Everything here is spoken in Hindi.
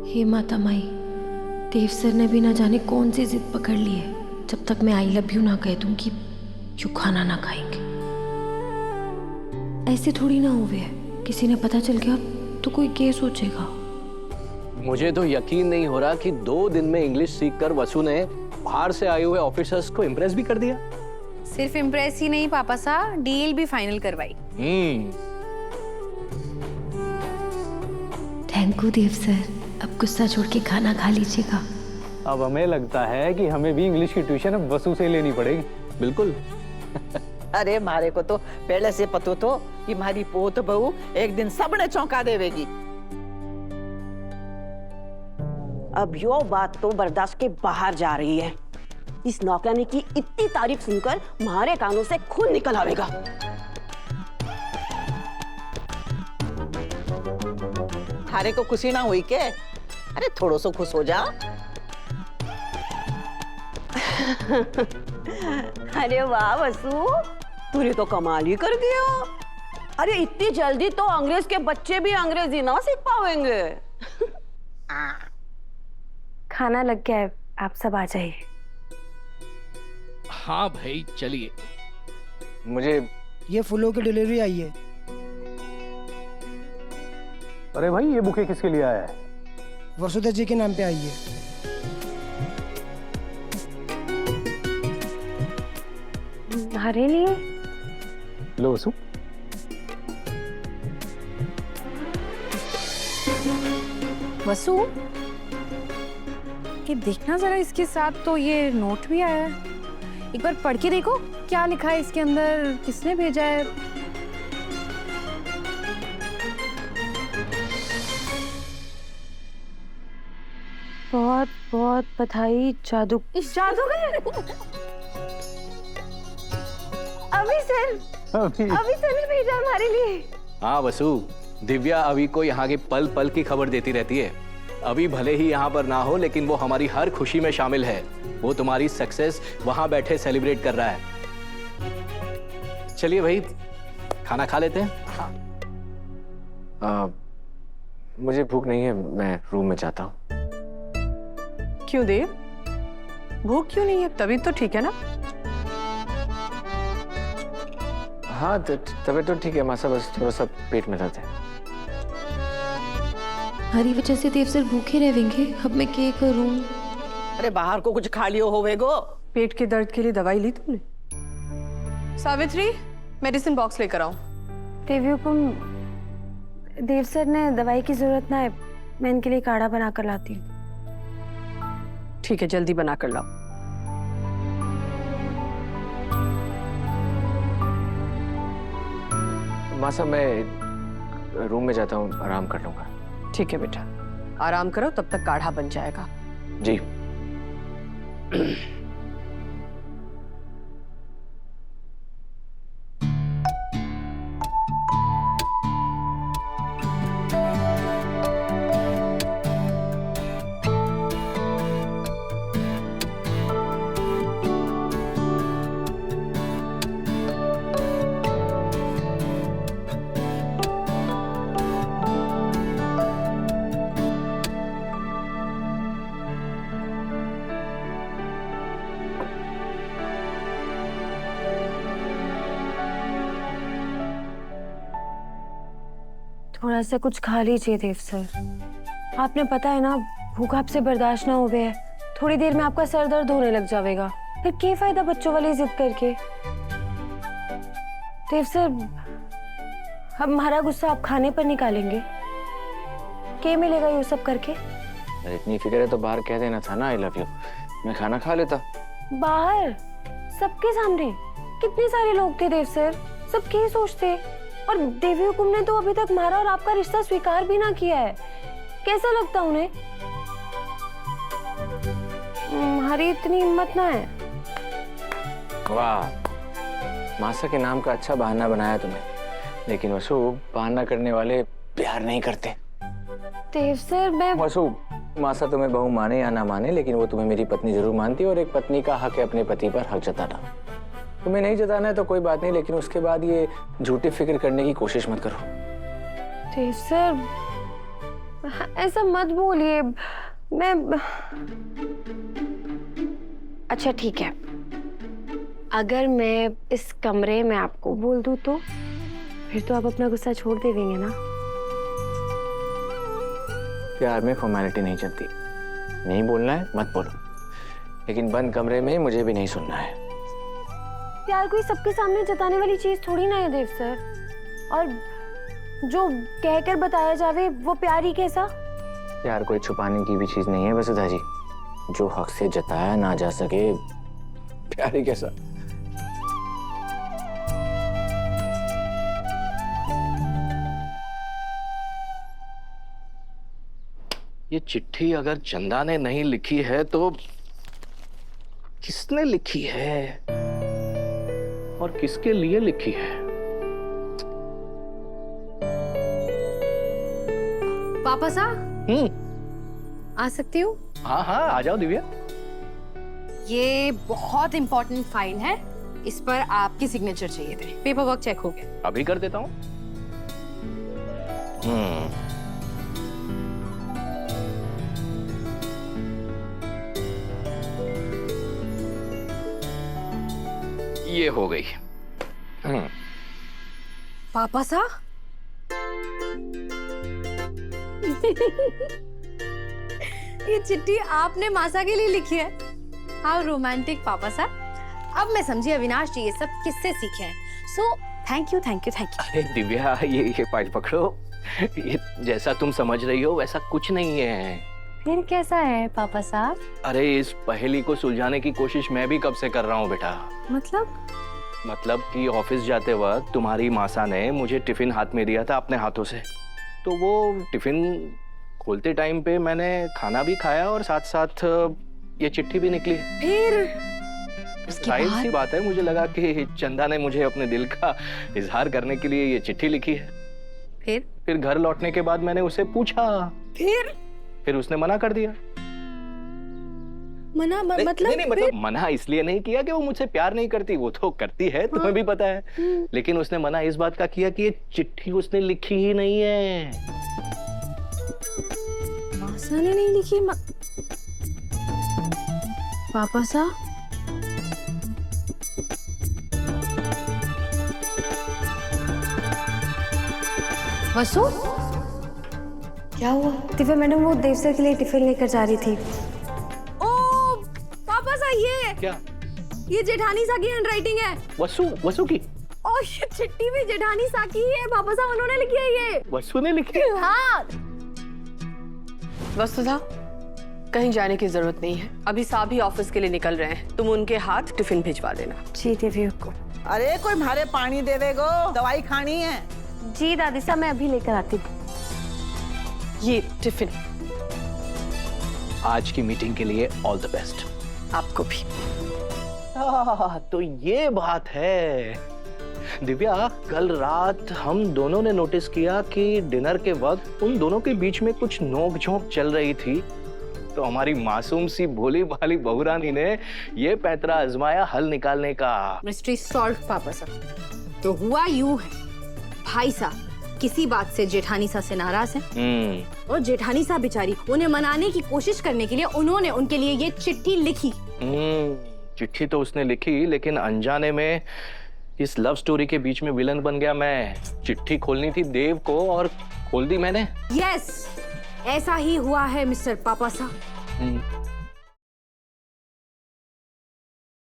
हे माता माई, देव सर ने भी ना जाने कौन सी जिद पकड़ ली है। जब तक मैं आई लव यू ना कह दूंगी यू खाना ना खाएंगे। ऐसे थोड़ी ना हुए है, किसी ने पता चल गया तो कोई क्या सोचेगा। मुझे तो यकीन नहीं हो रहा कि 2 दिन में इंग्लिश सीखकर वसु ने बाहर से आए हुए ऑफिसर्स को इम्प्रेस भी कर दिया। सिर्फ इम्प्रेस ही नहीं पापा सा, डील भी फाइनल करवाई। थैंक यू देव सर, अब गुस्सा छोड़ के खाना खा लीजिएगा। अब हमें लगता है कि हमें भी इंग्लिश की ट्यूशन अब वसु से लेनी पड़ेगी। बिल्कुल। अरे मारे को तो पहले से पतो तो कि हमारी पोत बहू एक दिन सबने चौंका देवेगी। अब यो बात तो बर्दाश्त के बाहर जा रही है। इस नौकरानी की इतनी तारीफ सुनकर हमारे कानों से खून निकल आवेगा। थारे को खुशी ना हुई के? अरे थोड़ो सो खुश हो जा। अरे वाह वसु, तूने तो कमाल ही कर दिया। अरे इतनी जल्दी तो अंग्रेज के बच्चे भी अंग्रेजी ना सीख पाएंगे। खाना लग गया है, आप सब आ जाइए। हाँ भाई चलिए। मुझे ये फूलों की डिलीवरी आई है। अरे भाई ये बुके किसके लिए आया है? वसुधा जी के नाम पे आई है। हमारे लिए? लो वसु। वसु, ये देखना जरा इसके साथ तो ये नोट भी आया है। एक बार पढ़ के देखो क्या लिखा है इसके अंदर, किसने भेजा है। बहुत बहुत बधाई जादू। जादूगर अभी सर ने भेजा हमारे लिए। हाँ वसु, दिव्या अभी को यहाँ की पल पल की खबर देती रहती है। अभी भले ही यहाँ पर ना हो लेकिन वो हमारी हर खुशी में शामिल है। वो तुम्हारी सक्सेस वहां बैठे सेलिब्रेट कर रहा है। चलिए भाई खाना खा लेते हैं। मुझे भूख नहीं है, मैं रूम में जाता हूँ। क्यों देव, भूख क्यों नहीं है? तबीयत तो ठीक है ना? हाँ तबीयत तो ठीक है मासा, बस थोड़ा सा पेट में दर्द है। हमारी वजह से देव सर भूखे रहेंगे। अब मैं क्या करूं? अरे बाहर को कुछ खा लियो होवेगो। पेट के दर्द के लिए दवाई ली तुमने? सावित्री, मेडिसिन बॉक्स लेकर आओ। देवी हुकुम, देव सर ने दवाई की जरूरत ना है, मैं इनके लिए काढ़ा बना कर लाती हूँ। ठीक है, जल्दी बना कर लाओ। मासा मैं रूम में जाता हूँ, आराम कर लूंगा। ठीक है बेटा, आराम करो, तब तक काढ़ा बन जाएगा। जी। थोड़ा सा कुछ खा लीजिए देव सर। आपने पता है ना, भूख आपसे बर्दाश्त ना हो गया है। थोड़ी देर में आपका सर दर्द होने लग जाएगा, फिर क्या फायदा बच्चों वाली जिद करके। देव सर, अब हमारा गुस्सा आप खाने पर निकालेंगे, क्या मिलेगा ये सब करके? इतनी फिक्र है तो बाहर कह देना था ना आई लव यू, मैं खाना खा लेता। बाहर सबके सामने? कितने सारे लोग थे देव सर, सब क्या सोचते। और देवी हुकुम ने तो अभी तक हमारा और आपका रिश्ता स्वीकार भी ना किया है। कैसा लगता उन्हें? हमारी इतनी हिम्मत ना है। वाह, मासा के नाम का अच्छा बहाना बनाया तुमने। लेकिन वसु, बहाना करने वाले प्यार नहीं करते। देव सर, मैं वसु, मासा तुम्हें बहू माने या ना माने, लेकिन वो तुम्हें मेरी पत्नी जरूर मानती है और एक पत्नी का हक है अपने पति पर हक जताना। तुम्हें नहीं जताना है तो कोई बात नहीं, लेकिन उसके बाद ये झूठी फिक्र करने की कोशिश मत करो। देव सर, ऐसा मत बोलिए। मैं अच्छा ठीक है, अगर मैं इस कमरे में आपको बोल दूं तो फिर तो आप अपना गुस्सा छोड़ देंगे ना? प्यार में फॉर्मेलिटी नहीं चलती। नहीं बोलना है मत बोलो, लेकिन बंद कमरे में मुझे भी नहीं सुनना है। प्यार कोई सबके सामने जताने वाली चीज थोड़ी ना है देव सर, और जो कहकर बताया जावे वो प्यार ही कैसा? प्यार कोई छुपाने की भी चीज नहीं है वसुधा जी। जो हक से जताया ना जा सके, प्यार ही कैसा। ये चिट्ठी अगर चंदा ने नहीं लिखी है तो किसने लिखी है और किसके लिए लिखी है? पापा सा आ सकती हूँ? हाँ हाँ आ जाओ दिव्या। ये बहुत इंपॉर्टेंट फाइल है, इस पर आपकी सिग्नेचर चाहिए थे। पेपर वर्क चेक हो गया। अभी कर देता हूँ। ये हो गई। पापा सा ये चिट्ठी आपने मासा के लिए लिखी है। हाउ रोमांटिक पापा सा। अब मैं समझी अविनाश जी ये सब किससे सीखे हैं। So thank you thank you thank you. अरे दिव्या ये फाइल पकड़ो। ये जैसा तुम समझ रही हो वैसा कुछ नहीं है। फिर कैसा है पापा साहब? अरे इस पहेली को सुलझाने की कोशिश मैं भी कब से कर रहा हूँ बेटा। मतलब कि ऑफिस जाते वक्त तुम्हारी मासा ने मुझे टिफिन हाथ में दिया था अपने हाथों से, तो वो टिफिन खोलते टाइम पे मैंने खाना भी खाया और साथ साथ ये चिट्ठी भी निकली। फिर जाहिर सी बात है, मुझे लगा कि चंदा ने मुझे अपने दिल का इजहार करने के लिए ये चिट्ठी लिखी है। फिर घर लौटने के बाद मैंने उसे पूछा, फिर उसने मना कर दिया। मना मतलब नहीं, मतलब मना इसलिए नहीं किया कि वो मुझसे प्यार नहीं करती, वो तो करती है, तुम्हें भी पता है। लेकिन उसने मना इस बात का किया कि ये चिट्ठी उसने लिखी ही नहीं है। मासा ने नहीं लिखी? पापा सा वसु क्या हुआ? दिव्या मैडम वो देव सर के लिए टिफिन लेकर जा रही थी। पापा सा ये जेठानी सा की हैंडराइटिंग है। वसु की? और ये चिट्ठी भी जेठानी सा की है। पापा सा उन्होंने लिखी है ये। वसु ने लिखी? हाँ। वसुधा कहीं जाने की जरूरत नहीं है, अभी साहब ही ऑफिस के लिए निकल रहे हैं। तुम उनके हाथ टिफिन भिजवा देना। जी दिव्या को। अरे कोई मारे पानी दे देगो, दवाई खानी है। जी दादी साहब मैं अभी लेकर आती हूँ। ये टिफिन आज की मीटिंग के लिए ऑल द बेस्ट। आपको भी। तो ये बात है दिव्या, कल रात हम दोनों ने नोटिस किया कि डिनर के वक्त उन दोनों के बीच में कुछ नोक-झोंक चल रही थी, तो हमारी मासूम सी भोली भाली बहुरानी ने ये पैंतरा आजमाया हल निकालने का। मिस्ट्री सॉल्व पापा साहब। तो हुआ यूं है, भाई साहब किसी बात से जेठानी सा से नाराज हैं और जेठानी सा बेचारी उन्हें मनाने की कोशिश करने के लिए उन्होंने उनके लिए ये चिट्ठी लिखी। चिट्ठी तो उसने लिखी, लेकिन अनजाने में इस लव स्टोरी के बीच में विलन बन गया मैं। चिट्ठी खोलनी थी देव को और खोल दी मैंने। यस, ऐसा ही हुआ है मिस्टर पापा साहब।